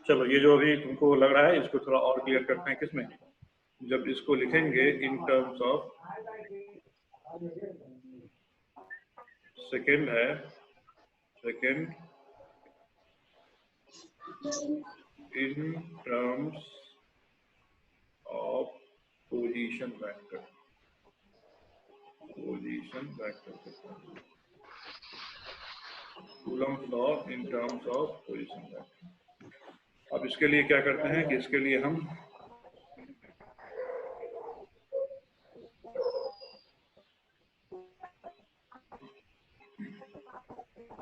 चलो ये जो अभी तुमको लग रहा है इसको थोड़ा और क्लियर करते हैं। किसमें? जब इसको लिखेंगे इन टर्म्स ऑफ सेकेंड है, second in terms of position vector, position vector, coulomb law in terms of position vector. अब इसके लिए क्या करते हैं कि इसके लिए हम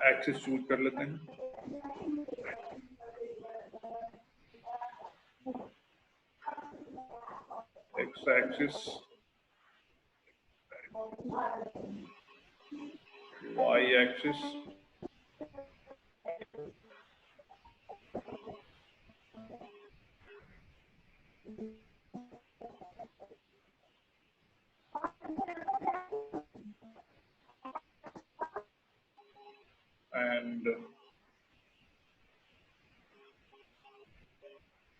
एक्सिस चूज कर लेते हैं। X axis, Y axis, and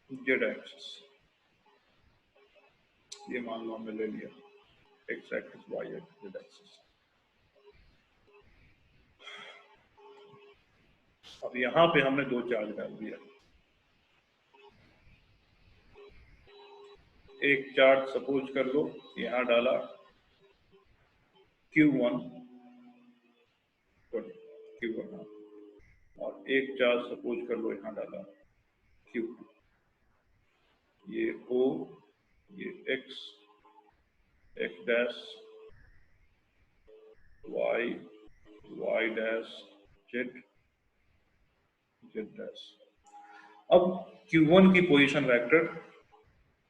Z axis. ये मान लो हमने ले लिया X axis, Y axis, Z axis. अब यहां पे हमने दो चार्ज डाल दिया। एक चार्ज सपोज कर लो यहां डाला Q1, Q1, और एक चार्ज सपोज कर लो यहां डाला Q2। ये O, ये X, X dash, Y, Y dash, Z, Z dash. अब Q1 की पोजीशन वेक्टर,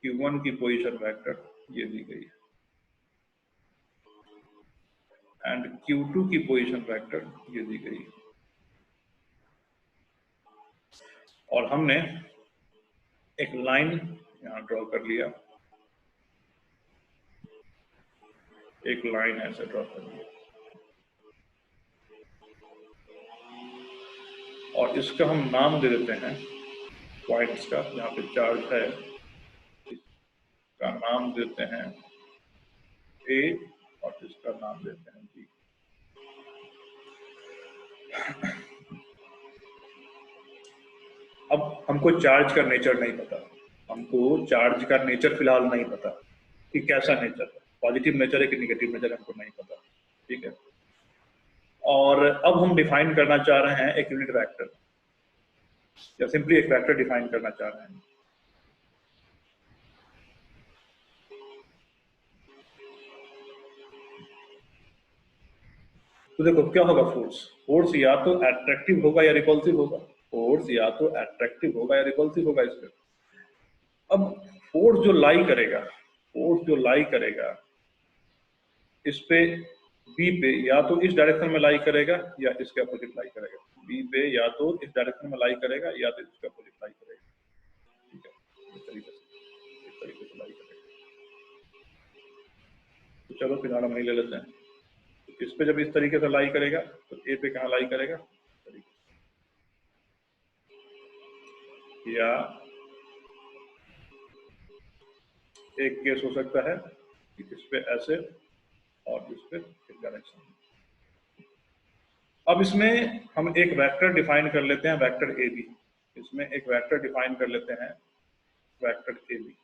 Q1 की पोजीशन वेक्टर ये दी गई है, एंड Q2 की पोजीशन वेक्टर ये दी गई है। और हमने एक लाइन यहां ड्रॉ कर लिया, एक लाइन ऐसे ड्रॉ कर लिया, और इसका हम नाम दे देते हैं पॉइंट्स का, जहां पे चार्ज है इसका नाम देते हैं A और इसका नाम देते हैं B। अब हमको चार्ज का नेचर नहीं पता, हमको चार्ज का नेचर फिलहाल नहीं पता कि कैसा नेचर है, पॉजिटिव नेचर है कि निगेटिव नेचर, हमको नहीं पता। ठीक है, और अब हम डिफाइन करना चाह रहे हैं एक यूनिट वेक्टर, या सिंपली एक वेक्टर डिफाइन करना चाह रहे हैं। तो देखो क्या होगा, फोर्स, फोर्स या तो अट्रैक्टिव होगा या रिपल्सिव होगा, फोर्स या तो अट्रैक्टिव होगा या रिपल्सिव होगा इस पे। अब फोर्स जो लाई करेगा, फोर्स जो लाई करेगा इस पे बी पे, या तो इस डायरेक्शन में लाई करेगा या इसके अपोजिट लाई करेगा। बी पे या तो इस डायरेक्शन में लाई करेगा या तो इसके अपोजिट लाई करेगा। ठीक है, इस तरीके से लाई करेगा। तो चलो फिलहाल हम नहीं ले लेते हैं। तो इस पे जब इस तरीके से लाई करेगा तो ए पे कहाँ लाई करेगा, या एक केस हो सकता है कि इस पे ऐसे और इस पे इस डायरेक्शन। अब इसमें हम एक वेक्टर डिफाइन कर लेते हैं, वेक्टर ए बी। इसमें एक वेक्टर डिफाइन कर लेते हैं, वेक्टर ए बी।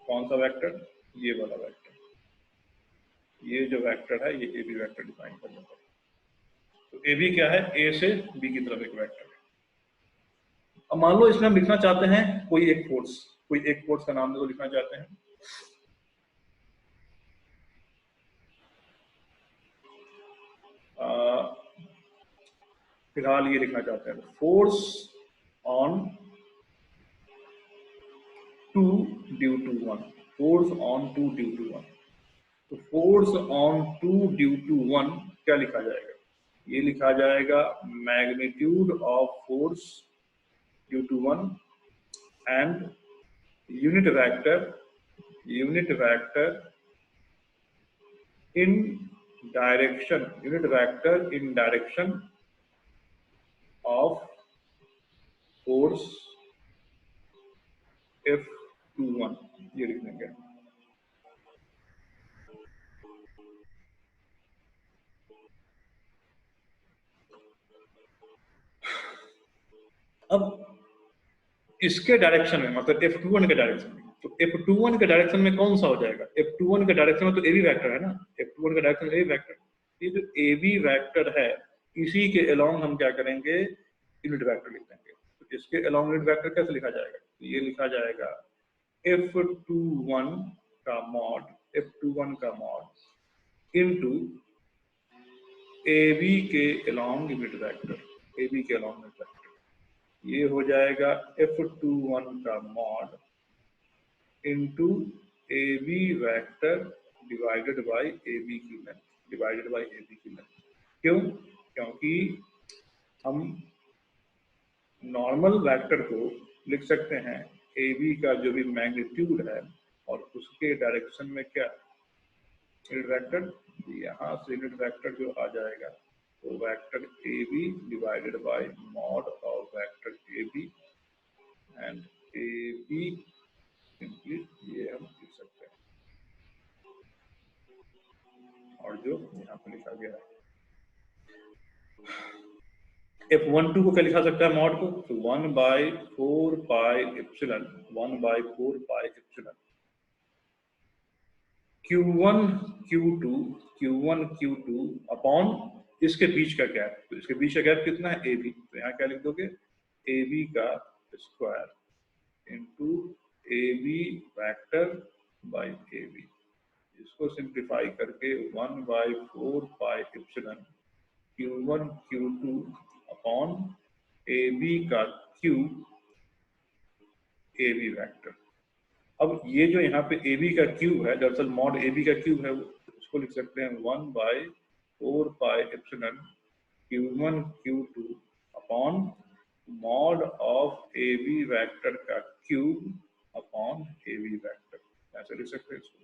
कौन सा वेक्टर? ये वाला वेक्टर, ये जो वेक्टर है ये ए बी वेक्टर डिफाइन कर लेते हैं। तो ए बी क्या है? ए से बी की तरफ एक वेक्टर है। अब मान लो इसमें हम लिखना चाहते हैं कोई एक फोर्स, कोई एक फोर्स का नाम देखो लिखना चाहते हैं। फिलहाल ये लिखना चाहते हैं force on 2 due to 1, force on 2 due to 1। तो फोर्स ऑन 2 ड्यू टू 1 क्या लिखा जाएगा? ये लिखा जाएगा magnitude of force due to 1 and unit vector in direction, unit vector in direction of force F21 ये लिख देंगे। अब इसके डायरेक्शन में मतलब F21 के डायरेक्शन में, तो F21 के डायरेक्शन में कौन सा हो जाएगा? F21 के डायरेक्शन में तो AB वेक्टर है ना, F21 के डायरेक्शन में AB वेक्टर। ये जो AB वेक्टर है इसी के अलोंग हम क्या करेंगे, यूनिट वेक्टर लिख देंगे। तो इसके अलोंग यूनिट वेक्टर कैसे लिखा जाएगा? तो ये लिखा जाएगा F21 का मॉड इनटू AB के अलोंग यूनिट वेक्टर, AB के अलोंग यूनिट वेक्टर। ये हो जाएगा F21 का mod into AB vector divided by AB की लेंथ, क्यों? क्योंकि हम नॉर्मल वेक्टर को लिख सकते हैं AB का जो भी मैग्नीट्यूड है और उसके डायरेक्शन में क्या यूनिट वेक्टर, यहाँ से यूनिट वेक्टर जो आ जाएगा तो vector AB divided by mod of vector AB and AB simply ये हम लिख सकते हैं, और जो यहाँ पे लिखा गया है F12 को क्या लिखा सकता है मॉड को, तो 1/4 पाई एप्सिलॉन Q1 अपॉन इसके बीच का गैप, तो इसके बीच का गैप कितना है AB, तो यहाँ क्या लिख दोगे AB का square into AB vector by AB। इसको सिंप्लीफाई करके 1/4 pi epsilon Q1 upon AB का क्यूब AB वेक्टर। अब ये जो यहाँ पे AB का क्यूब है, दरअसल मॉड AB का क्यूब है, उसको लिख सकते हैं 1/4 pi epsilon Q1 upon mod of AB vector का क्यूब अपॉन AB वेक्टर, ऐसे लिख सकते हैं इसको।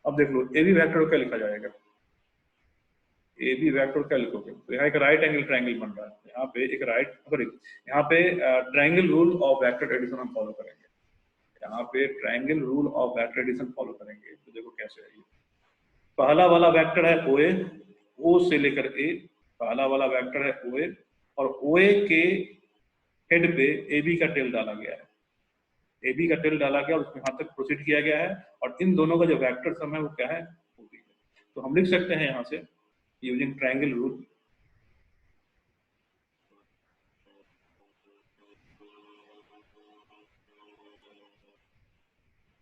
अब देख लो AB वेक्टर को क्या लिखा जाएगा, AB वेक्टर क्या लिखोगे, तो यहाँ एक राइट एंगल ट्रायंगल बन रहा है, यहाँ पे एक यहाँ पे triangle rule of vector addition हम फॉलो करेंगे, यहाँ पे triangle rule of vector addition follow करेंगे। तो देखो कैसे है, पहला वाला वेक्टर है OA, O से लेकर A, पहला वाला वेक्टर है OA और OA के हेड पे AB का टेल डाला गया है, AB का टेल डाला गया और उसमें यहाँ तक प्रोसीड किया गया है, और इन दोनों का जो वेक्टर सम है वो क्या है, OB है। तो हम लिख सकते हैं यहाँ से यूजिंग ट्रायंगल रूल,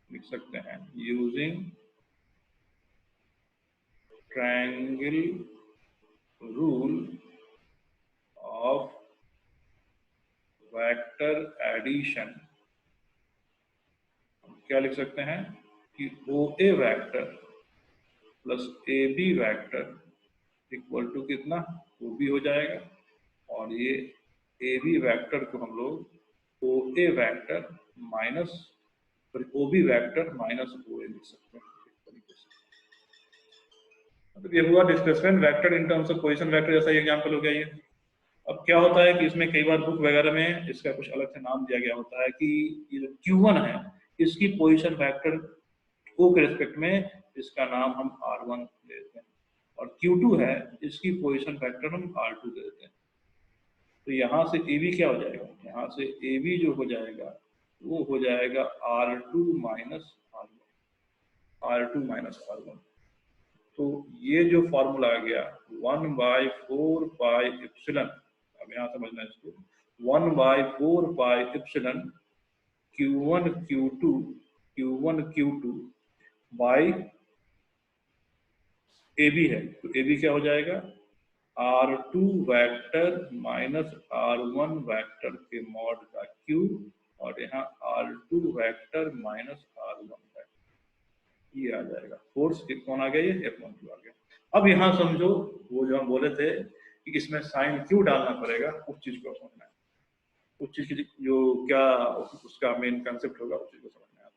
लिख सकते हैं using triangle rule of vector addition, क्या लिख सकते हैं कि OA vector plus AB vector equal to कितना, OB हो जाएगा, और ये AB वेक्टर को हम लोग OA vector minus OB vector minus OA लिख सकते हैं। मतलब ये हुआ displacement vector in terms of position vector, जैसा एग्जांपल हो गया ये। अब क्या होता है कि इसमें कई बार बुक वगैरह में इसका कुछ अलग से नाम दिया गया होता है कि ये जो Q1 है इसकी पोजीशन वेक्टर O के रिस्पेक्ट में इसका नाम हम R1 दे देते हैं, और Q2 है इसकी पोजीशन वेक्टर हम R2 दे देते हैं। तो यहाँ से AB क्या हो जाएगा, यहाँ से AB जो हो जाएगा वो हो जाएगा R2 माइनस R1। तो ये जो फॉर्मूला आ गया 1/4 पाई एप्सिलॉन, अब यहाँ समझना है इसको, 1/4 pi epsilon Q1 Q2 by AB है, तो AB क्या हो जाएगा R2 vector minus R1 vector के मॉड का क्यूब, और यहाँ R2 vector minus R1 vector, ये आ जाएगा। फोर्स कौन आ गया, ये F12 आ गया। अब यहाँ समझो वो जो हम बोले थे कि इसमें साइन क्यों डालना पड़ेगा, उस चीज को समझना है, उस चीज की जो क्या उसका मेन कंसेप्ट होगा उस चीज को समझना है।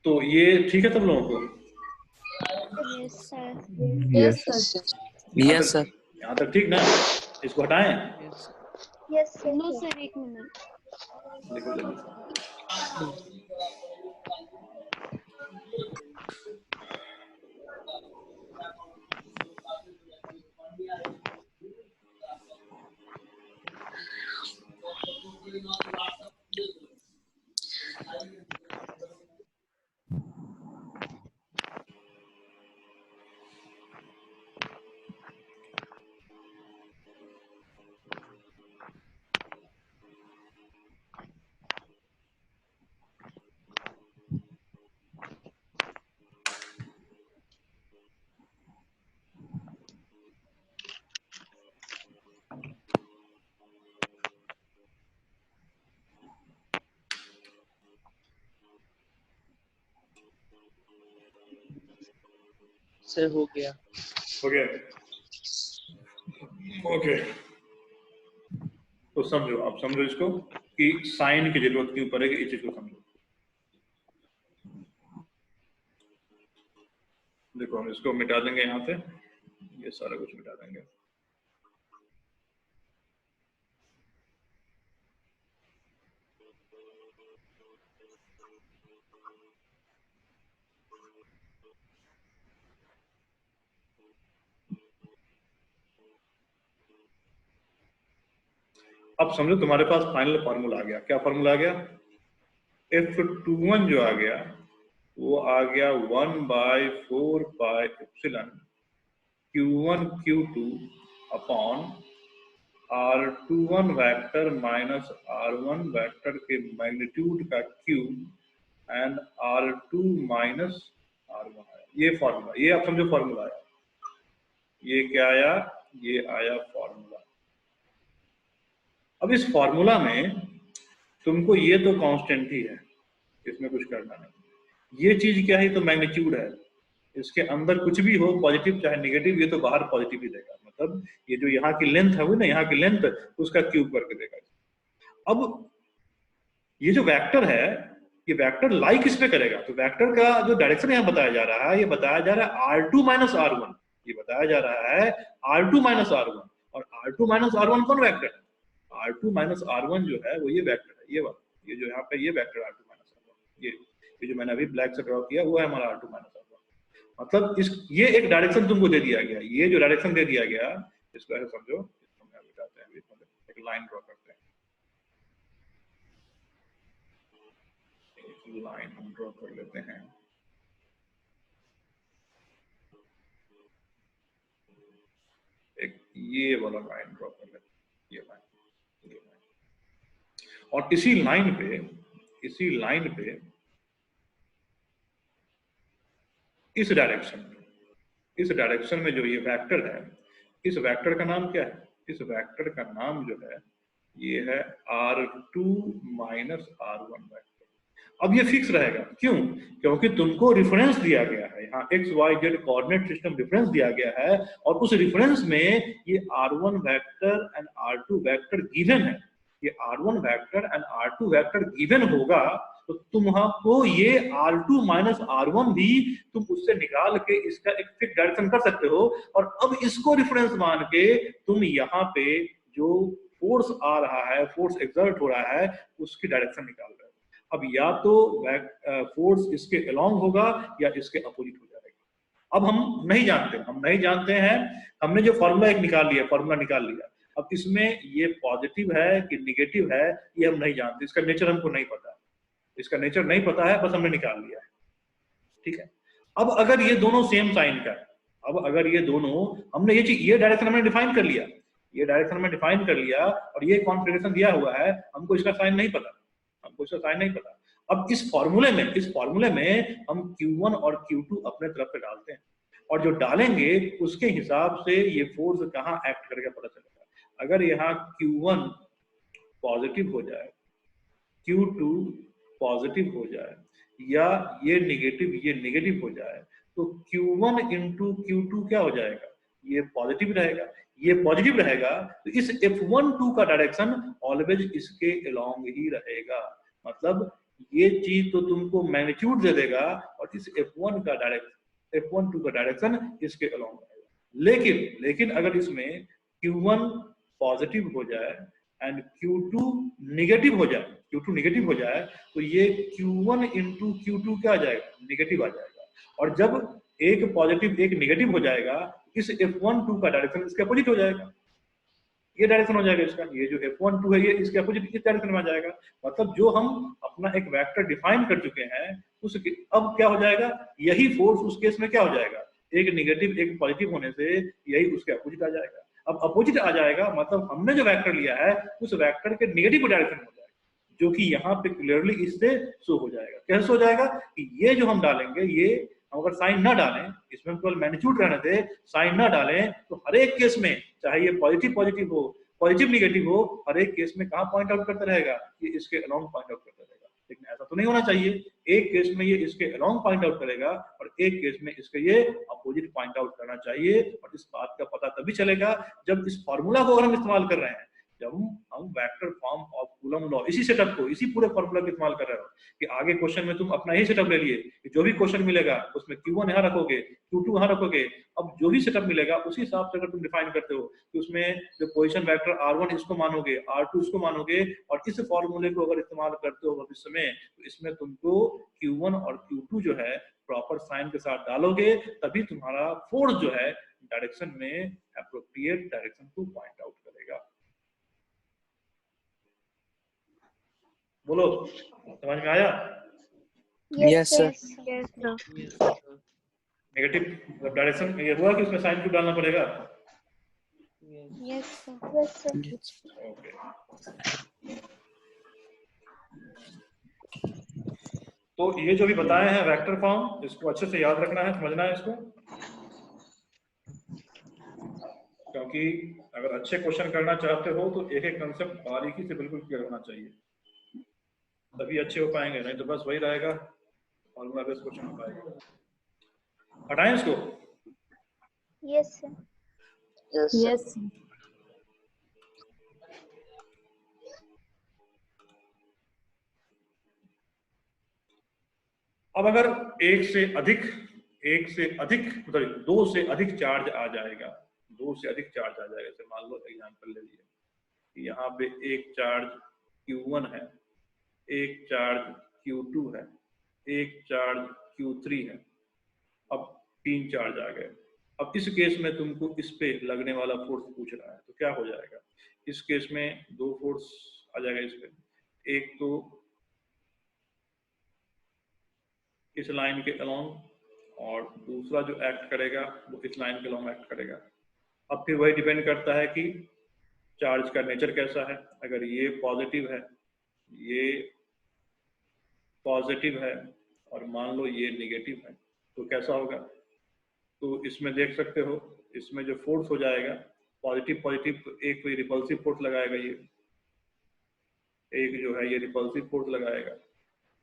तो ये ठीक है सब लोगों को? Yes sir. यहाँ तक ठीक ना? इसको हटाएं? यस नो सर, एक मिनट। लिखो जल्दी। से हो गया। ओके ओके, तो समझो, आप समझो इसको कि साइन की जरूरत क्यों पड़ेगी, इस चीज को समझो। देखो हम इसको मिटा देंगे यहाँ से, ये सारा कुछ मिटा देंगे। अब समझो तुम्हारे पास फाइनल फॉर्मूला आ गया। क्या फॉर्मूला आ गया? F21 जो आ गया वो आ गया 1/4 पाई Q1 Q2 upon R21 vector minus R1 vector के मैग्नीट्यूड का cube and R2 minus R1 आया। ये फॉर्मूला, ये आप समझो फॉर्मूला आया। ये क्या आया? ये आया फॉर्मूला। अब इस फॉर्मूला में तुमको ये तो कांस्टेंट ही है, इसमें कुछ करना नहीं। ये चीज क्या है? तो मैग्नीट्यूड है। इसके अंदर कुछ भी हो, पॉजिटिव चाहे नेगेटिव, ये तो बाहर पॉजिटिव ही देगा। मतलब ये जो यहाँ की लेंथ है वो ना, यहाँ की लेंथ उसका क्यूब करके देगा। अब ये जो वेक्टर है, ये वेक्टर लाई किस पे करेगा? तो वेक्टर का जो डायरेक्शन यहाँ बताया जा रहा है, ये बताया जा रहा है R2 माइनस R1। ये बताया जा रहा है R2 माइनस R1। और R2 माइनस R1 कौन वेक्टर है? R2 माइनस R1 जो है वो ये वेक्टर है, ये वाला, ये जो यहाँ पे ये वेक्टर R2 माइनस R1, ये जो मैंने अभी ब्लैक से ड्रॉ किया वो है हमारा R2 माइनस R1। मतलब इस ये एक डायरेक्शन तुमको दे दिया गया। ये जो डायरेक्शन दे दिया गया इसको ऐसे समझो, इसको हम बताते हैं, एक लाइन ड्रॉ करते हैं, लाइन हम ड्रॉ कर लेते हैं। एक ये वाला लाइन ड्रॉ कर लेते हैं, ये लाइन। और इसी लाइन पे इस डायरेक्शन में जो ये वेक्टर है, इस वेक्टर का नाम क्या है? इस वेक्टर का नाम जो है ये है R2 माइनस R1 वेक्टर। अब ये फिक्स रहेगा, क्यों? क्योंकि तुमको रिफरेंस दिया गया है, यहाँ X Y Z coordinate system reference दिया गया है, और उस रिफरेंस में ये R1 vector and R2 vector given है। ये R1 vector and R2 vector given होगा तो तुमको ये R2 माइनस R1 भी तुम उससे निकाल के इसका एक फिक्स डायरेक्शन कर सकते हो। और अब इसको रिफरेंस मान के तुम यहाँ पे जो फोर्स आ रहा है, फोर्स एक्सर्ट हो रहा है, उसकी डायरेक्शन निकाल रहे हो। अब या तो फोर्स इसके अलोंग होगा या इसके अपोजिट हो जाएगा। अब हम नहीं जानते हैं। हमने जो फॉर्मूला एक निकाल लिया, अब इसमें ये पॉजिटिव है कि निगेटिव है ये हम नहीं जानते, इसका नेचर हमको नहीं पता है, बस हमने निकाल लिया है। ठीक है। अब अगर ये दोनों सेम साइन का, अब अगर ये दोनों, हमने ये डायरेक्शन हमने डिफाइन कर लिया, और ये कॉन्फिगरेशन दिया हुआ है, हमको इसका साइन नहीं पता। अब इस फॉर्मूले में हम Q1 और Q2 अपने तरफ से डालते हैं, और जो डालेंगे उसके हिसाब से ये फोर्स कहाँ एक्ट करेगा पता चलेगा। अगर यहाँ Q1 पॉजिटिव हो जाए, Q2 पॉजिटिव हो जाए, या ये नेगेटिव हो जाए, तो Q1 इंटू Q2 क्या हो जाएगा? ये पॉजिटिव रहेगा। तो इस F12 का डायरेक्शन ऑलवेज इसके अलोंग ही रहेगा। मतलब ये चीज तो तुमको मैग्नीट्यूड दे देगा, और इस F12 का डायरेक्शन इसके अलोंग रहेगा। लेकिन अगर इसमें Q1 पॉजिटिव हो जाए एंड Q2 निगेटिव हो जाए, Q2 निगेटिव हो जाए तो ये Q1 इंटू Q2 क्या आ जाएगा, निगेटिव आ जाएगा। और जब एक पॉजिटिव एक निगेटिव हो जाएगा, इस F12 का डायरेक्शन इसके अपोजिट हो जाएगा, ये डायरेक्शन हो जाएगा इसका, ये जो F12 है ये इसके अपोजिट इस डायरेक्शन में आ जाएगा। मतलब जो हम अपना एक वेक्टर डिफाइन कर चुके हैं उस अब क्या हो जाएगा, यही फोर्स उस केस में क्या हो जाएगा, एक निगेटिव एक पॉजिटिव होने से यही उसके अपोजिट आ जाएगा। अब अपोजिट आ जाएगा मतलब हमने जो वेक्टर लिया है उस वेक्टर के निगेटिव डायरेक्शन हो जाएगा, जो कि यहाँ पे क्लियरली इससे शो हो जाएगा। कैसे हो जाएगा कि ये जो हम डालेंगे, ये हम अगर साइन ना डालें, इसमें हम केवल मैग्नीट्यूड रहने दे, साइन ना डालें, तो हर एक केस में चाहे ये पॉजिटिव पॉजिटिव हो, पॉजिटिव निगेटिव हो, हर एक केस में कहाँ पॉइंट आउट करता रहेगा, ये इसके अलोंग पॉइंट आउट करता रहेगा। लेकिन ऐसा तो नहीं होना चाहिए, एक केस में ये इसके अलोंग पॉइंट आउट करेगा और एक केस में इसके ये अपोजिट पॉइंट आउट करना चाहिए। और इस बात का पता तभी चलेगा जब इस फॉर्मूला को अगर हम इस्तेमाल कर रहे हैं, जब हम vector form of coulomb law, इसी सेटअप को, इसी पूरे फॉर्मूला का इस्तेमाल कर रहे हो कि आगे क्वेश्चन में तुम अपना ही सेटअप ले लिए कि जो भी क्वेश्चन मिलेगा उसमें Q1 यहाँ रखोगे, Q2 यहाँ रखोगे। अब जो भी सेटअप मिलेगा उसी हिसाब से अगर तुम डिफाइन करते हो कि उसमें जो पोजीशन वेक्टर R1 इसको मानोगे, R2 इसको मानोगे, और इस फॉर्मूले को अगर इस्तेमाल करते हो भविष्य में, तो इसमें तुमको Q1 और Q2 जो है प्रॉपर साइन के साथ डालोगे, तभी तुम्हारा फोर्स जो है डायरेक्शन में एप्रोप्रिएट डायरेक्शन को पॉइंट आउट करेगा। बोलो, समझ में आया? Yes sir. नेगेटिव डायरेक्शन ये हुआ कि उसमें साइन क्यों डालना पड़ेगा? Yes sir. ओके। तो ये जो भी बताए हैं वेक्टर फॉर्म, इसको अच्छे से याद रखना है, समझना है इसको, क्योंकि अगर अच्छे क्वेश्चन करना चाहते हो तो एक एक कंसेप्ट बारीकी से बिल्कुल क्लियर होना चाहिए, तभी अच्छे हो पाएंगे, नहीं तो बस वही रहेगा फॉर्मूला बेस्ड क्वेश्चन हो पाएगा। हटाएं इसको। Yes sir. यस। अब अगर एक से अधिक मतलब दो से अधिक चार्ज आ जाएगा, दो से अधिक चार्ज आ जाएगा, जैसे मान लो एग्जांपल ले लिए, यहाँ पे एक चार्ज Q1 है, एक चार्ज Q2 है, एक चार्ज Q3 है, अब 3 चार्ज आ गए। अब इस केस में तुमको इस पे लगने वाला फोर्स पूछ रहा है, तो क्या हो जाएगा, इस केस में दो फोर्स आ जाएगा इस पे, एक तो इस लाइन के अलोंग और दूसरा जो एक्ट करेगा वो इस लाइन के अलोंग एक्ट करेगा। अब फिर वही डिपेंड करता है कि चार्ज का नेचर कैसा है, अगर ये पॉजिटिव है, ये पॉजिटिव है और मान लो ये नेगेटिव है, तो कैसा होगा, तो इसमें देख सकते हो, इसमें जो फोर्स हो जाएगा पॉजिटिव पॉजिटिव, तो एक कोई रिपल्सिव फोर्स लगाएगा, ये एक जो है ये रिपल्सिव फोर्स लगाएगा,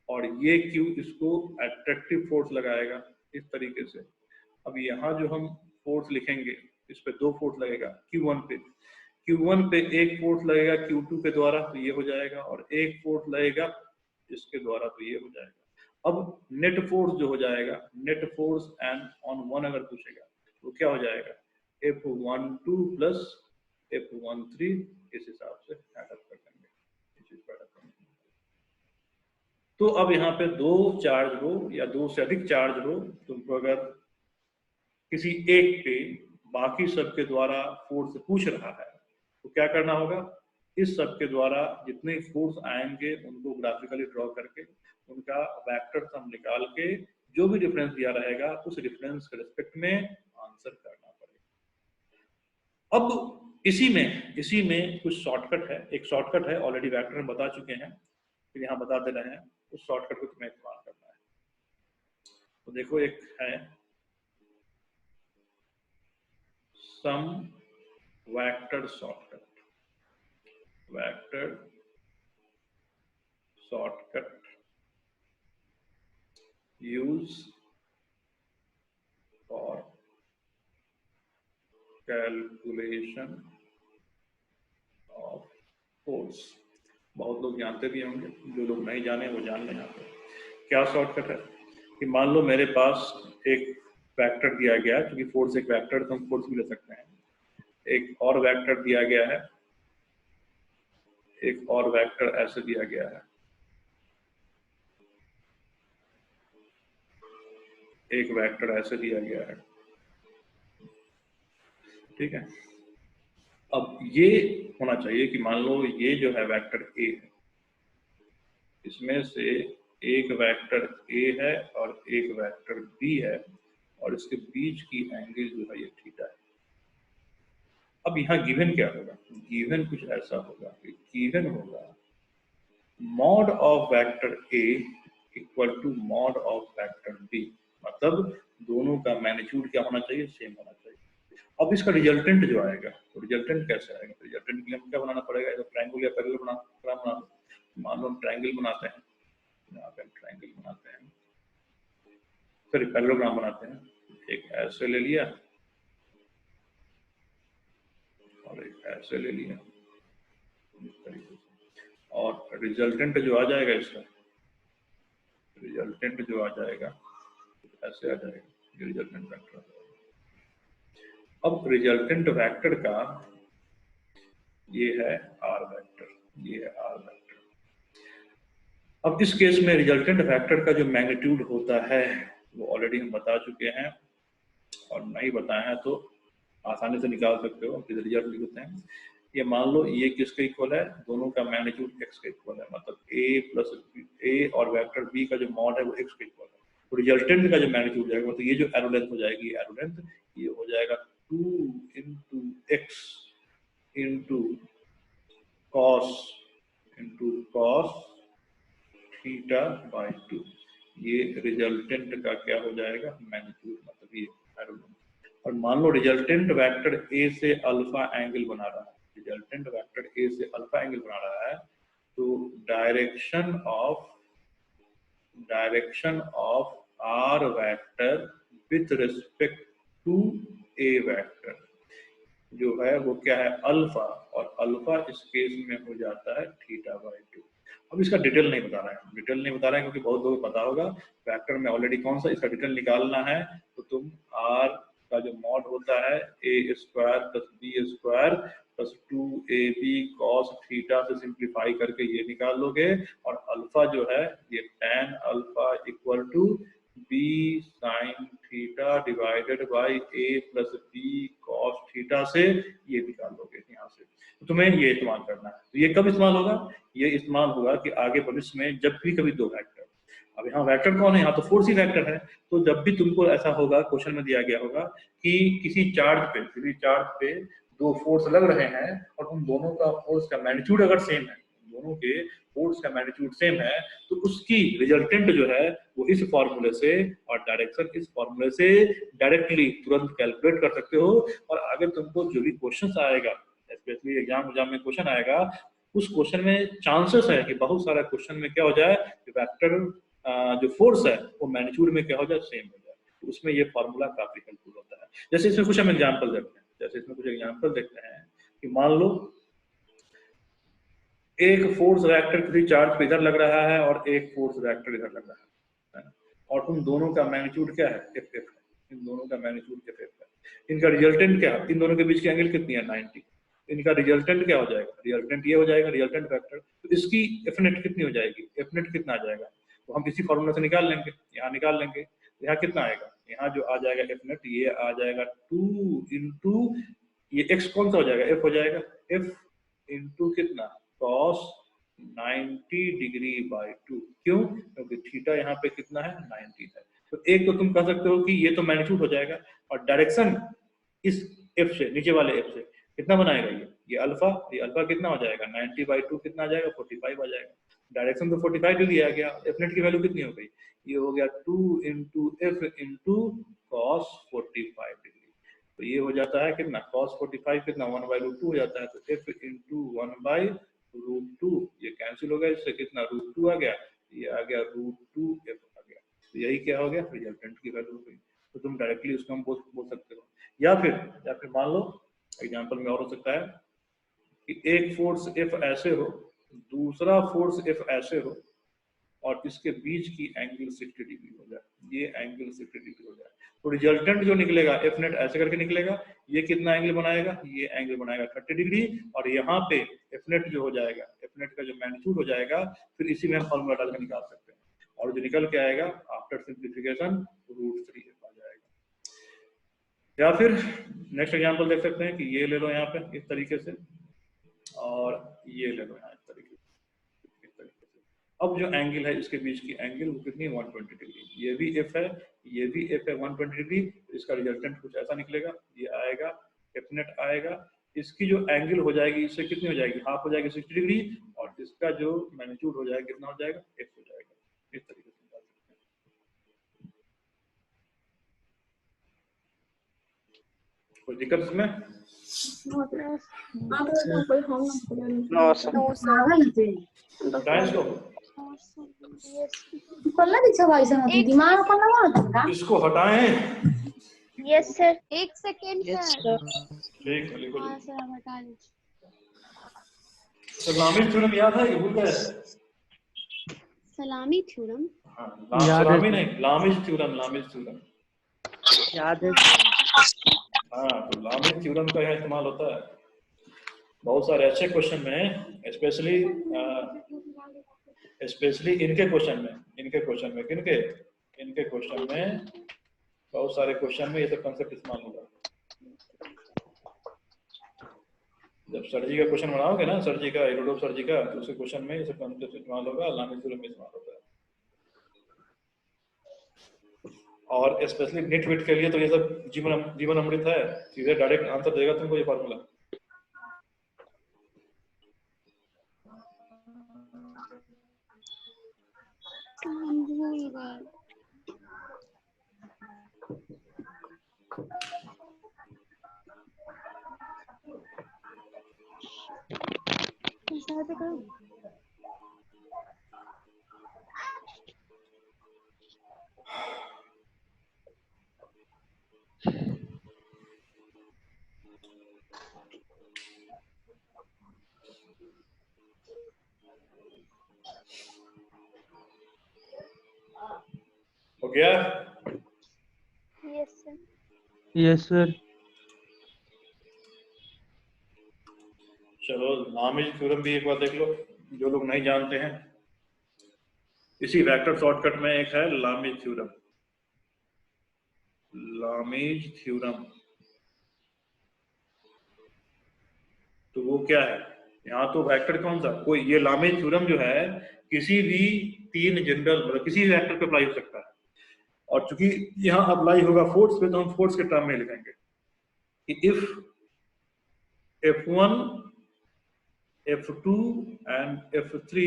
और ये Q इसको अट्रैक्टिव फोर्स लगाएगा इस तरीके से। अब यहाँ जो हम फोर्स लिखेंगे, इस पे दो फोर्स लगेगा Q1 पे एक फोर्स लगेगा Q2 के द्वारा, तो ये हो जाएगा, और एक फोर्स लगेगा इसके द्वारा, तो ये हो जाएगा। अब नेट फोर्स जो हो जाएगा, net force and on one अगर पूछेगा तो क्या हो जाएगा, F12 प्लस F13, इस हिसाब से एडअप कर देंगे, इस चीज पर एडअप कर देंगे। तो अब यहाँ पे दो चार्ज हो या दो से अधिक चार्ज हो, तुमको अगर किसी एक पे बाकी सबके द्वारा फोर्स पूछ रहा है तो क्या करना होगा, इस सब के द्वारा जितने फोर्स आएंगे उनको ग्राफिकली ड्रॉ करके उनका वेक्टर सम निकाल के जो भी डिफरेंस दिया रहेगा उस डिफरेंस के रिस्पेक्ट में आंसर करना पड़ेगा। अब इसी में कुछ शॉर्टकट है, एक शॉर्टकट है ऑलरेडी वेक्टर में बता चुके हैं, फिर यहाँ बता दे रहे हैं, उस शॉर्टकट को तुम्हें इस्तेमाल करना है। तो देखो एक है some vector shortcut, vector shortcut use for calculation of force. बहुत लोग जानते भी होंगे, जो लोग नहीं जाने वो जान लें। यहाँ पे क्या शॉर्टकट है कि मान लो मेरे पास एक वेक्टर दिया गया है, क्योंकि फोर्स एक वेक्टर तो हम फोर्स भी ले सकते हैं, एक और वेक्टर दिया गया है एक और वेक्टर ऐसे दिया गया है, एक वेक्टर ऐसे दिया गया है, ठीक है। अब ये होना चाहिए कि मान लो ये जो है वेक्टर ए है, इसमें से एक वेक्टर ए है और एक वेक्टर बी है, और इसके बीच की एंगल जो है ये थीटा है। अब यहाँ गिवन क्या होगा? गिवन कुछ ऐसा होगा कि गिवन होगा mod of vector A equal to mod of vector B, मतलब दोनों का मैग्नीट्यूड क्या होना चाहिए? सेम होना चाहिए। अब इसका रिजल्टेंट जो आएगा, तो रिजल्टेंट कैसे आएगा? रिजल्टेंट के लिए क्या बनाना पड़ेगा? ट्रायंगल या पैरेलल बना मान लो हम ट्रायंगल बनाते हैं, यहाँ पे ट्रायंगल बनाते हैं, फिर पैरेललोग्राम बनाते हैं, एक ऐसे ले लिया और एक ऐसे ले लिया इस तरीके से, और रिजल्टेंट जो आ जाएगा इसका, रिजल्टेंट जो आ जाएगा ऐसे आ जाएगा, ये रिजल्टेंट वेक्टर। अब रिजल्टेंट वेक्टर का ये है आर वेक्टर, ये है आर वेक्टर। अब इस केस में रिजल्टेंट वेक्टर का जो मैग्नीट्यूड होता है वो ऑलरेडी हम बता चुके हैं, और नहीं बताया है तो आसानी से निकाल सकते हो। रिजल्ट लिखते हैं, ये मान लो ये किसके इक्वल है? दोनों का मैग्नीट्यूड x के इक्वल है, मतलब a प्लस a और वेक्टर b का जो मॉड है वो x के इक्वल है। तो रिजल्टेंट का जो मैग्नीट्यूड जाएगा, तो ये जो एरो लेंथ हो जाएगी, एरो लेंथ ये हो जाएगा 2 into x into cos theta by 2, ये रिजल्टेंट का क्या हो जाएगा? मैग्नीट्यूड, मतलब ये एरो लेंथ। और मान लो रिजल्टेंट वेक्टर ए से अल्फा एंगल बना रहा है, रिजल्टेंट वेक्टर ए से अल्फा एंगल बना रहा है, तो direction of R vector with respect to A vector जो है वो क्या है? अल्फा, और अल्फा इस केस में हो जाता है थीटा बाई 2। अब इसका डिटेल नहीं बता रहा है, डिटेल नहीं बता रहा है क्योंकि बहुत लोगों को पता होगा वेक्टर में ऑलरेडी कौन सा इसका डिटेल निकालना है, तो तुम आर का जो मॉड होता है A square plus B square plus 2ab cos theta से सिंप्लीफाई करके ये निकाल लोगे, और अल्फा जो है ये tan alpha equal to B sine theta divided by a plus B cos theta से ये निकाल लोगे यहाँ से। तो तुम्हें ये इस्तेमाल करना है। तो ये कब इस्तेमाल होगा? ये इस्तेमाल होगा कि आगे भविष्य में जब भी कभी दो वेक्टर, अब यहाँ वेक्टर कौन है? यहाँ तो फोर्स ही वेक्टर है, तो जब भी तुमको ऐसा होगा, क्वेश्चन में दिया गया होगा कि किसी चार्ज पे दो फोर्स लग रहे हैं और उन दोनों का फोर्स का मैग्नीट्यूड अगर सेम है, दोनों के फोर्स का मैग्नीट्यूड सेम है, तो उसकी रिजल्टेंट जो है वो इस फॉर्मूले से और डायरेक्शन इस फॉर्मूले से डायरेक्टली तुरंत कैलकुलेट कर सकते हो। और आगे तुमको जो भी क्वेश्चन आएगा, स्पेशली एग्जाम में क्वेश्चन आएगा, उस क्वेश्चन में चांसेस है कि बहुत सारा क्वेश्चन में क्या हो जाए कि वेक्टर जो फोर्स है वो मैग्नीट्यूड में क्या हो जाए? सेम हो जाए। तो उसमें ये फॉर्मूला काफी हेल्पफुल होता है। जैसे इसमें कुछ हम एग्जांपल देखते हैं, कि मान लो एक फोर्स वेक्टर किसी चार्ज पे इधर लग रहा है और एक फोर्स वेक्टर इधर लग रहा है, और उन दोनों का मैग्नीट्यूड क्या है? एफ है। इन दोनों का मैग्नीट्यूड एफ है। इनका रिजल्टेंट क्या है? इन दोनों के बीच की एंगल कितनी है? 90। इनका रिजल्टेंट क्या हो जाएगा? रिजल्टेंट ये हो जाएगा, रिजल्टेंट वेक्टर। तो इसकी एफ नेट कितनी हो जाएगी? एफ नेट कितना आ जाएगा? तो हम इसी फॉर्मूला से निकाल लेंगे, यहाँ निकाल लेंगे। यहाँ कितना आएगा? यहाँ जो आ जाएगा एफ नेट, ये आ जाएगा 2 इंटू ये एक्स कौन सा हो जाएगा? एफ हो जाएगा, एफ इंटू कितना? cos 90 degree by 2। क्यों? क्योंकि थीटा यहाँ पे कितना है? 90 है। तो एक तो तुम कह सकते हो कि ये तो मैग्नीट्यूड हो जाएगा, और डायरेक्शन इस एफ से, नीचे वाले एफ से कितना बनाएगा? ये अल्फा, ये अल्फा कितना हो जाएगा? 90 बाई 2 कितना आ जाएगा? 45 आ जाएगा। डायरेक्शन तो 45 डिग्री आ गया, एफ नेट की वैल्यू कितनी हो गई? ये हो गया 2 into F into cos 45 degree. तो ये हो जाता है कितना? cos 45 कितना? 1/√2 हो जाता है। तो f इंटू 1/√2 ये कैंसिल हो गया, इससे कितना? √2 आ गया, ये आ गया √2f आ गया। तो यही क्या हो गया? रिजल्टेंट की वैल्यू हो गई। तो तुम डायरेक्टली उसको हम बोल सकते हो। या फिर मान लो एग्जांपल में और हो सकता है कि एक फोर्स F ऐसे हो, दूसरा फोर्स F ऐसे हो, और इसके बीच की एंगल 60 डिग्री हो जाए, ये एंगल 60 डिग्री हो जाए, तो रिजल्टेंट जो निकलेगा एफ नेट ऐसे करके निकलेगा, ये कितना एंगल बनाएगा, ये एंगल बनाएगा 30 डिग्री, और यहाँ पे एफ नेट जो हो जाएगा, एफ नेट का जो मैग्नीट्यूड हो जाएगा, फिर इसी में हम फॉर्मूला डाल के निकाल सकते हैं, और जो निकल के आएगा आफ्टर सिंप्लीफिकेशन √3f आ जाएगा। या फिर नेक्स्ट एग्जांपल देख सकते हैं कि ये ले लो यहाँ पे इस तरीके से, और ये ले लो यहाँ इस तरीके से। अब जो एंगल है इसके बीच की एंगल वो कितनी 120 डिग्री, ये भी एफ है, ये भी एफ है 120 डिग्री, इसका रिजल्टेंट कुछ ऐसा निकलेगा, ये आएगा एफ नेट आएगा, इसकी जो एंगल हो जाएगी इससे कितनी हो जाएगी, हाफ हो जाएगी 60 डिग्री, और इसका जो मैग्नीट्यूड हो जाएगा कितना हो जाएगा, एफ हो जाएगा। इस तरीके से निकाल सकते हैं। कोई दिक्कत इसमें? इसको हटाएं। यस सर, एक सेकेंड सर। ठीक है, लिखो। हाँ सर, हटा लीजिए। सलामी थ्योरम याद है कि भूल गए? सलामी थ्योरम? हाँ, सलामी नहीं, लामिज थ्योरम, लामिज थ्योरम याद है। हाँ, तो लामिज थ्योरम का यहाँ इस्तेमाल होता है बहुत सारे अच्छे क्वेश्चन में, स्पेशली इनके क्वेश्चन में किनके, इनके क्वेश्चन में, बहुत सारे क्वेश्चन में ये सब कंसेप्ट इस्तेमाल होगा। जब सर जी का क्वेश्चन बनाओगे ना, सर जी का, एरोडोप सर जी का, तो उसके क्वेश्चन में ये सब कंसेप्ट इस्तेमाल होगा, लामिज थ्योरम में इस्तेमाल होता है। और स्पेशली नीट विट के लिए तो ये सब जीवन अमृत है, सीधे डायरेक्ट आंसर देगा तुमको ये फार्मूला। हो गया? Yes sir. Yes sir. चलो लामिज थ्योरम भी एक बार देख लो, जो लोग नहीं जानते हैं। इसी वेक्टर शॉर्टकट में एक है लामिज थ्योरम, लामिज थ्योरम। तो वो क्या है, यहाँ तो वेक्टर कौन सा, कोई, ये लामिज थ्योरम जो है किसी भी तीन जनरल, मतलब किसी भी वेक्टर पे अप्लाई हो सकता है, और चूंकि यहाँ अप्लाई होगा फोर्स पे, तो हम फोर्स के टर्म में लिखेंगे कि if F1, F2 and F3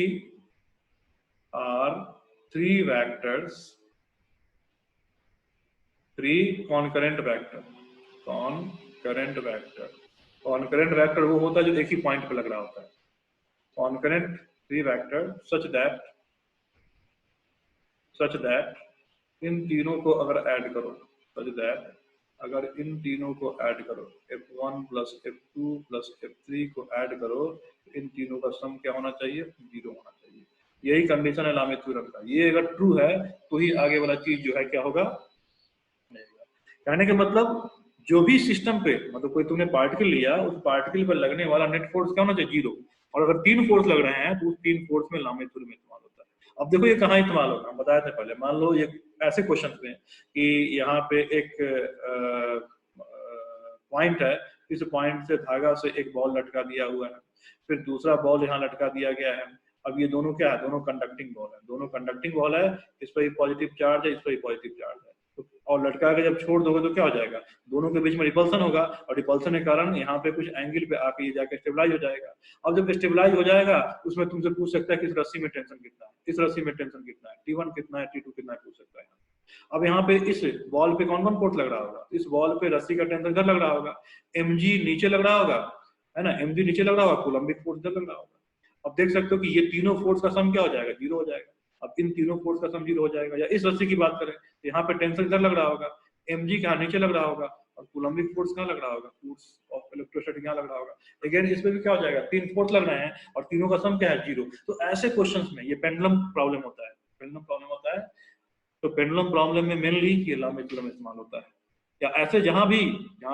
are three vectors, three concurrent vector, concurrent vector वो होता है जो एक ही पॉइंट पे लग रहा होता है, concurrent three vector such that इन तीनों को अगर ऐड करो, such that अगर इन तीनों को ऐड करो, F1 plus F2 plus F3 को ऐड करो, तो इन तीनों का सम क्या होना चाहिए, 0 होना चाहिए। यही कंडीशन है लामिज थ्योरम का, ये अगर ट्रू है तो ही आगे वाला चीज जो है क्या होगा, कहने का मतलब जो भी सिस्टम पे, मतलब कोई तुमने पार्टिकल लिया, उस पार्टिकल पर लगने वाला नेट फोर्स क्या होना चाहिए, 0, और अगर 3 फोर्स लग रहे हैं तो उस 3 फोर्स में लामिज थ्योरम इस्तेमाल होता है। अब देखो ये कहाँ इस्तेमाल होगा, हम बताए थे पहले, मान लो ये ऐसे क्वेश्चन में कि यहाँ पे एक पॉइंट है, इस पॉइंट से धागा से एक बॉल लटका दिया हुआ है, फिर दूसरा बॉल यहाँ लटका दिया गया है। अब ये दोनों क्या है, दोनों कंडक्टिंग बॉल है, दोनों कंडक्टिंग बॉल है, इस पर पॉजिटिव चार्ज है, इस पर पॉजिटिव चार्ज है, और लटका के जब छोड़ दोगे तो क्या हो जाएगा, दोनों के बीच में रिपल्सन होगा, और रिपल्सन के कारण यहाँ पे कुछ एंगल पे आके ये जाके स्टेबलाइज हो जाएगा। अब जब स्टेबलाइज हो जाएगा, उसमें तुमसे पूछ सकता है कि इस रस्सी में टेंशन कितना है, इस रस्सी में टेंशन कितना है, T1 कितना है, T2 कितना है, पूछ सकता है। अब यहाँ पे इस बॉल पे कौन कौन फोर्स लग रहा होगा, इस बॉल पे रस्सी का टेंशन इधर लग रहा होगा, mg नीचे लग रहा होगा, है ना, mg नीचे लग रहा होगा, कूलम्बिक फोर्स इधर लग रहा होगा। अब देख सकते हो कि ये तीनों फोर्स का सम क्या हो जाएगा, 0 हो जाएगा। अब इन तीनों फोर्स का सम 0 हो जाएगा। या इस रस्सी की बात करें तो यहाँ पे टेंशन इधर लग रहा होगा, mg कहाँ नीचे लग रहा होगा, और कूलम्बिक फोर्स कहाँ लग रहा होगा, फोर्स ऑफ इलेक्ट्रोस्टैटिक यहाँ लग रहा होगा। अगेन इसमें भी क्या हो जाएगा, 3 फोर्स लग रहे हैं और तीनों का सम क्या है, 0। तो ऐसे क्वेश्चंस में ये पेंडुलम प्रॉब्लम होता है, पेंडुलम प्रॉब्लम होता है तो पेंडुलम प्रॉब्लम में मेनली ये लामे थ्योरम इस्तेमाल होता है। या ऐसे जहां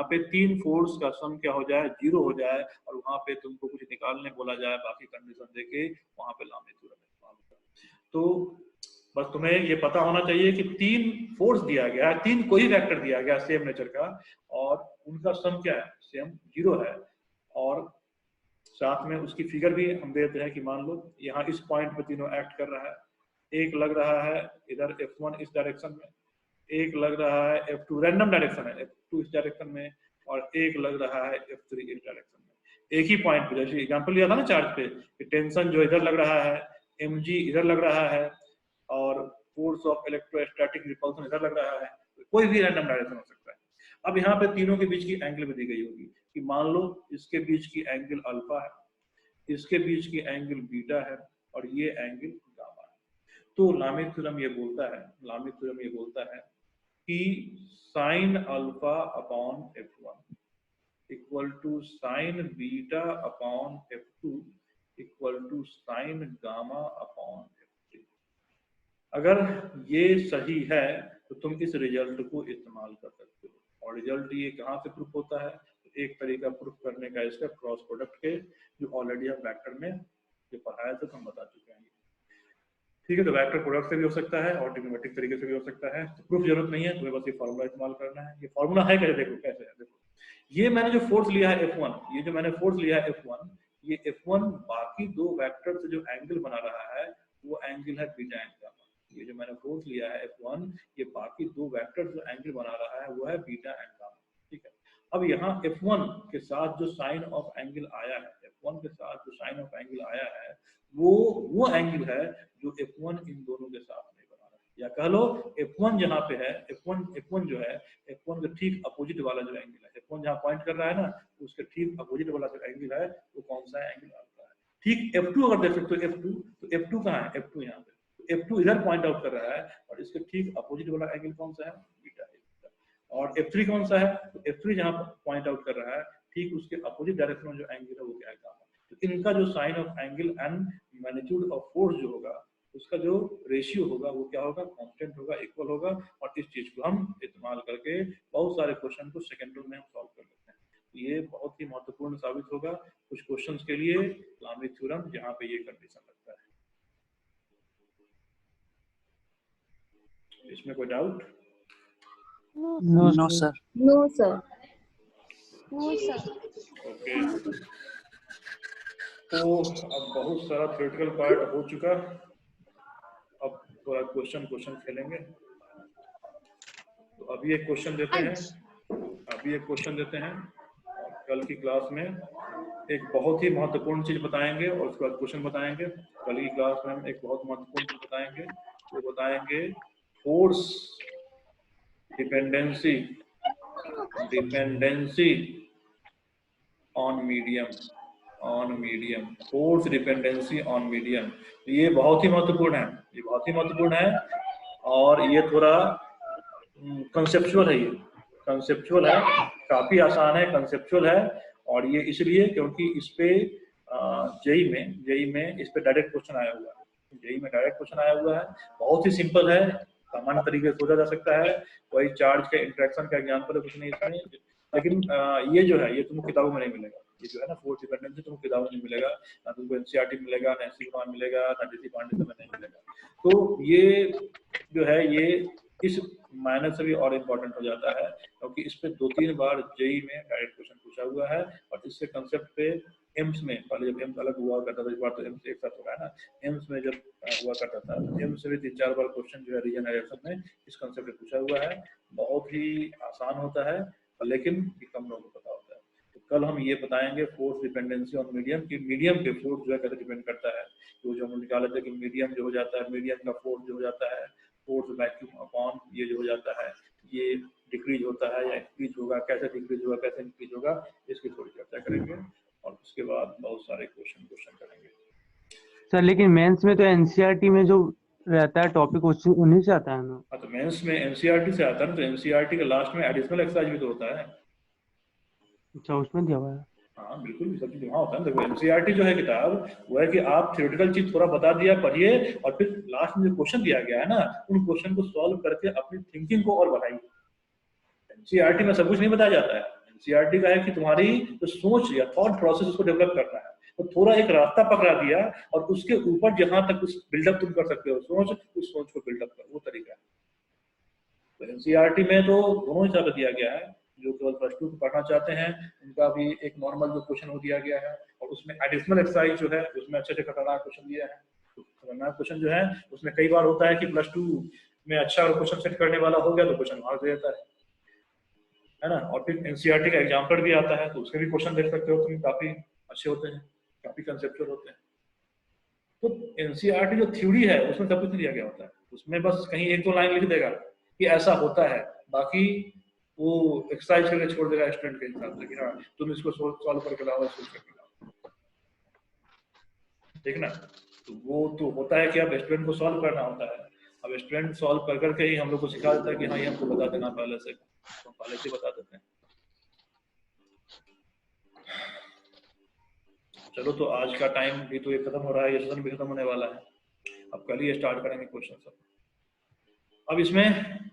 पे 3 फोर्स का सम क्या हो जाए, 0 हो जाए और वहां पे तुमको कुछ निकालने बोला जाए बाकी कंडीशन देके, वहां पे लामे थ्योरम इस्तेमाल होता है। तो बस तुम्हें ये पता होना चाहिए कि 3 फोर्स दिया गया है, 3 कोई वेक्टर दिया गया सेम नेचर का और उनका सम क्या है, सेम 0 है। और साथ में उसकी फिगर भी हम देते हैं कि मान लो यहाँ इस पॉइंट पे तीनों एक्ट कर रहा है, एक लग रहा है इधर F1 इस डायरेक्शन में, एक लग रहा है F2 रैंडम डायरेक्शन है, F2 इस डायरेक्शन में और एक लग रहा है F3 इस डायरेक्शन में। एक ही पॉइंट पे, जैसे एग्जांपल लिया था ना चार्ज पे कि टेंशन जो इधर लग रहा है, mg इधर लग रहा है और फोर्स ऑफ इलेक्ट्रोस्टैटिक रिपल्सन इधर लग रहा है, कोई भी रैंडम डायरेक्शन हो सकता है। अब यहाँ पे तीनों के बीच की एंगल भी दी गई होगी कि मान लो इसके बीच की एंगल अल्फा है, इसके बीच की एंगल बीटा है और ये एंगल गामा है। तो लामे थ्योरम ये बोलता है कि sine alpha upon F1 equal to sine beta upon F2 equal to sine gamma upon F3। अगर ये सही है तो तुम इस रिजल्ट को इस्तेमाल कर सकते हो। और रिजल्ट ये कहाँ से प्रूफ होता है, एक तरीका प्रूफ करने का इसका क्रॉस प्रोडक्ट के, जो ऑलरेडी हम वेक्टर में जो पढ़ाया था तो हम बता चुके हैं। ठीक है, तो वेक्टर प्रोडक्ट से भी हो सकता है और ट्रिग्नोमेट्रिक तरीके से भी हो सकता है, तो प्रूफ जरूरत नहीं है, तुम्हें बस ये फॉर्मूला इस्तेमाल करना है। ये फॉर्मूला है कैसे, देखो कैसे है। देखो ये मैंने जो फोर्स लिया है F1, ये जो मैंने फोर्स लिया है F1, ये F1 बाकी दो वेक्टर से जो एंगल बना रहा है वो एंगल है बीटा एंड गामा। ये जो मैंने फोर्स लिया है F1, ये बाकी दो वेक्टर जो एंगल बना रहा है वो है बीटा एंड गामा। ठीक है, अब यहाँ F1 के साथ जो साइन ऑफ एंगल आया है, F1 के साथ जो साइन ऑफ एंगल आया है वो एंगल है जो F1 इन दोनों के साथ नहीं बना रहा है। या कह लो F1 जहाँ पे है, F1 जो है, F1 के ठीक अपोजिट वाला जो एंगल है, F1 जहाँ पॉइंट कर रहा है ना, उसके ठीक अपोजिट वाला जो एंगल है वो कौन सा एंगल आता है। ठीक F2 अगर देख सकते हो, तो F2 कहाँ है, F2 यहाँ पे, F2 इधर पॉइंट आउट कर रहा है और इसके ठीक अपोजिट वाला एंगल कौन सा है, बीटा है। और F3 कौन सा है, तो F3 जहाँ पॉइंट आउट कर रहा है ठीक उसके अपोजिट डायरेक्शन में जो एंगल है वो क्या है, गामा। तो इनका जो sine of angle and magnitude of force जो होगा उसका जो रेशियो होगा वो क्या होगा, कांस्टेंट होगा, इक्वल होगा। और इस चीज को हम इस्तेमाल करके बहुत सारे क्वेश्चन को सेकेंडरी में हम सॉल्व कर लेते हैं। तो ये बहुत ही महत्वपूर्ण साबित होगा कुछ क्वेश्चंस के लिए लामे थ्योरम, जहाँ पे ये कंडीशन लगता है। इसमें कोई doubt? No sir. No sir. No sir. Okay, तो अब बहुत सारा थ्योरेटिकल पार्ट हो चुका, अब थोड़ा क्वेश्चन खेलेंगे। तो अभी एक क्वेश्चन देते हैं, और कल की क्लास में एक बहुत ही महत्वपूर्ण चीज बताएंगे और उसके बाद क्वेश्चन बताएंगे। कल की क्लास में हम एक बहुत महत्वपूर्ण चीज बताएंगे, वो बताएंगे force dependency on medium, force dependency on medium. ये बहुत ही महत्वपूर्ण है, और ये थोड़ा कंसेप्चुअल है, काफी आसान है, कंसेप्चुअल है। और ये इसलिए क्योंकि इस पे जेई में इस पे डायरेक्ट क्वेश्चन आया हुआ है, बहुत ही सिंपल है, सामान्य तरीके से सोचा जा सकता है। वही चार्ज के इंटरेक्शन का एग्जांपल है, कुछ नहीं इसमें। लेकिन ये जो है ये तुमको किताबों में नहीं मिलेगा, ये जो है ना फोर्स डिपेंडेंसी तुमको किताबों में नहीं मिलेगा, ना तुमको एनसीईआरटी में मिलेगा, ना एससी में मिलेगा, ना डीसी पांडे में नहीं मिलेगा। तो ये जो है ये इस मायने से भी और इम्पोर्टेंट हो जाता है क्योंकि इस पे 2-3 बार जेई में डायरेक्ट क्वेश्चन पूछा हुआ है। और इससे कंसेप्ट पे एम्स में, पहले जब एम्स अलग हुआ करता था, इस बार तो एम्स एक साथ हो रहा है ना, एम्स में जब हुआ करता था एम्स से भी 3-4 बार क्वेश्चन जो है रीजनरेशन में इस कंसेप्ट पे पूछा हुआ है। बहुत ही आसान होता है लेकिन ये कम लोगों को पता होता है। तो कल हम ये बताएंगे फोर्स डिपेंडेंसी ऑन मीडियम, कि मीडियम पे फोर्स जो है कैसे डिपेंड करता है। तो जो हम निकाले थे कि मीडियम जो हो जाता है, मीडियम का फोर्स जो हो जाता है, फोर्स वैक्यूम अपॉन ये जो हो जाता है, ये डिक्रीज होता है या इंक्रीज होगा, कैसे डिक्रीज होगा कैसे इंक्रीज होगा, इसकी थोड़ी चर्चा करेंगे। और उसके बाद बहुत सारे क्वेश्चन करेंगे सर। लेकिन मेंस में तो एनसीईआरटी में जो रहता है टॉपिक उन्हीं से आता है ना। हाँ, तो मेंस में एनसीईआरटी से आता है, तो एनसीईआरटी के लास्ट में एडिशनल एक्सरसाइज भी तो होता है। अच्छा, उसमें दिया हुआ है। हाँ बिल्कुल, सब चीज वहाँ होता है। देखो एनसीईआरटी जो है किताब, वो है कि आप थ्योरेटिकल चीज थोड़ा बता दिया, पढ़िए, और फिर लास्ट में जो क्वेश्चन दिया गया है ना, उन क्वेश्चन को सॉल्व करके अपनी थिंकिंग को और बढ़ाइए। एनसीईआरटी में सब कुछ नहीं बताया जाता है। एनसीईआरटी का है कि तुम्हारी जो सोच या थॉट प्रोसेस उसको डेवलप करना है, तो थोड़ा एक रास्ता पकड़ा दिया, और उसके ऊपर जहां तक उस बिल्डअप तुम कर सकते हो सोच, उस सोच को बिल्डअप करो, वो तरीका है। तो एनसीईआरटी में तो दोनों हिसाब से दिया गया है। जो केवल प्लस टू पढ़ना चाहते हैं उनका भी एक नॉर्मल जो क्वेश्चन वो दिया गया है, और उसमें एडिशनल एक्सरसाइज जो है उसमें अच्छे से खतरनाक क्वेश्चन दिया है। तो खतरनाक क्वेश्चन जो है उसमें कई बार होता है कि प्लस टू में अच्छा क्वेश्चन सेट करने वाला हो गया तो क्वेश्चन मार दे देता है ना। और फिर एनसीईआरटी का एग्जाम्पल भी आता है, तो उसके भी क्वेश्चन देख सकते हो तुम, काफी अच्छे होते हैं, काफी कंसेप्चुअल होते हैं। तो एनसीईआरटी जो थ्योरी है उसमें सब कुछ नहीं दिया गया होता है, उसमें बस कहीं एक दो लाइन लिख देगा कि ऐसा होता है, बाकी वो एक्सरसाइज करके छोड़ देगा स्टूडेंट के हिसाब से कि हाँ तुम इसको सॉल्व करके लाओ, सोल्व करके लाओ, ठीक ना। तो वो तो होता है कि अब स्टूडेंट को सॉल्व करना होता है। अब स्टूडेंट सॉल्व कर करके ही हम लोग को सिखा देता है कि हाँ ये हमको बता देना पहले से, तो हम पहले से बता देते हैं। चलो, तो आज का टाइम भी तो ये खत्म हो रहा है, ये सेशन भी खत्म होने वाला है, अब कल ही स्टार्ट करेंगे क्वेश्चन सब। अब इसमें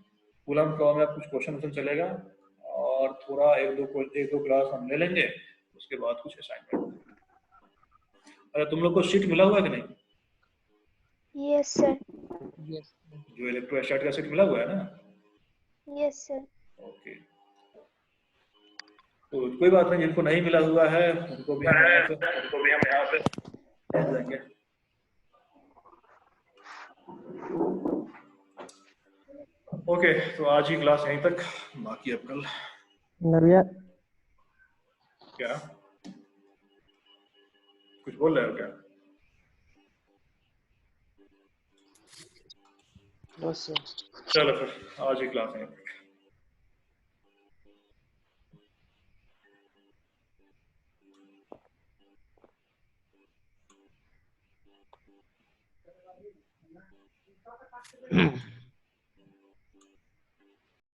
कूलम फ्लो में कुछ क्वेश्चन चलेगा, और थोड़ा एक दो क्लास हम ले लेंगे, उसके बाद कुछ असाइनमेंट। अरे तुम लोग को शीट मिला हुआ है कि नहीं? Yes sir. जो इलेक्ट्रोस्टैट का शीट मिला हुआ है ना? Yes sir. ओके, तो कोई बात नहीं, जिनको नहीं मिला हुआ है उनको भी हम यहाँ पे भेज देंगे। ओके, तो आज की क्लास यहीं तक, बाकी अब कल। भैया क्या कुछ बोल रहे हो क्या? बस सर। चलो फिर आज की क्लास यहीं तक।